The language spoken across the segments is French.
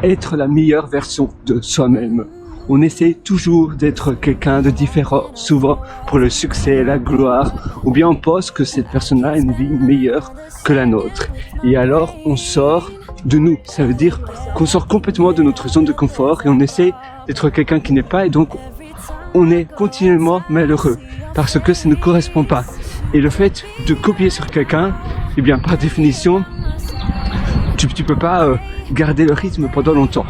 être la meilleure version de soi-même. On essaie toujours d'être quelqu'un de différent, souvent pour le succès, la gloire, ou bien on pense que cette personne-là a une vie meilleure que la nôtre. Et alors on sort de nous, ça veut dire qu'on sort complètement de notre zone de confort et on essaie d'être quelqu'un qui n'est pas, et donc on est continuellement malheureux parce que ça ne correspond pas. Et le fait de copier sur quelqu'un, eh bien par définition, tu peux pas garder le rythme pendant longtemps.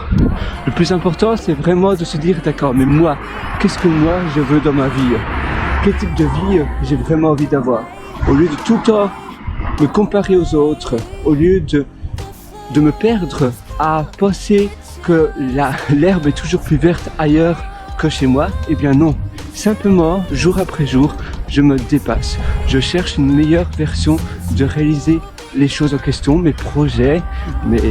Le plus important, c'est vraiment de se dire, d'accord, mais moi, qu'est-ce que moi je veux dans ma vie? Quel type de vie j'ai vraiment envie d'avoir? Au lieu de tout le temps me comparer aux autres, au lieu de me perdre à penser que l'herbe est toujours plus verte ailleurs que chez moi, eh bien non. Simplement, jour après jour, je me dépasse. Je cherche une meilleure version de réaliser les choses en question, mes projets, mais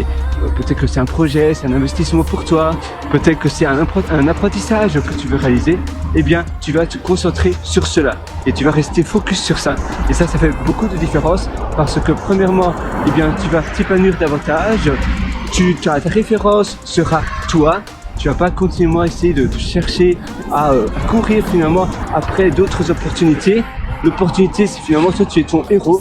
peut-être que c'est un projet, c'est un investissement pour toi, peut-être que c'est un apprentissage que tu veux réaliser, eh bien tu vas te concentrer sur cela et tu vas rester focus sur ça. Et ça fait beaucoup de différence parce que premièrement, eh bien tu vas t'épanouir davantage, ta référence sera toi. Tu vas pas continuellement essayer de chercher à courir finalement après d'autres opportunités. L'opportunité, c'est finalement toi tu es ton héros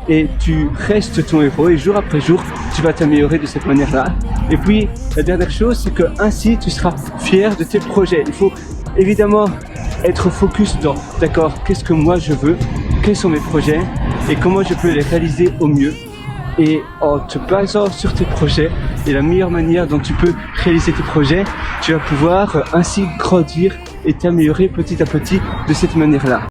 et tu restes ton héros et jour après jour tu vas t'améliorer de cette manière-là. Et puis la dernière chose, c'est que ainsi tu seras fier de tes projets. Il faut évidemment être focus dans d'accord, qu'est-ce que moi je veux, quels sont mes projets et comment je peux les réaliser au mieux. Et en te basant sur tes projets et la meilleure manière dont tu peux réaliser tes projets, tu vas pouvoir ainsi grandir et t'améliorer petit à petit de cette manière-là.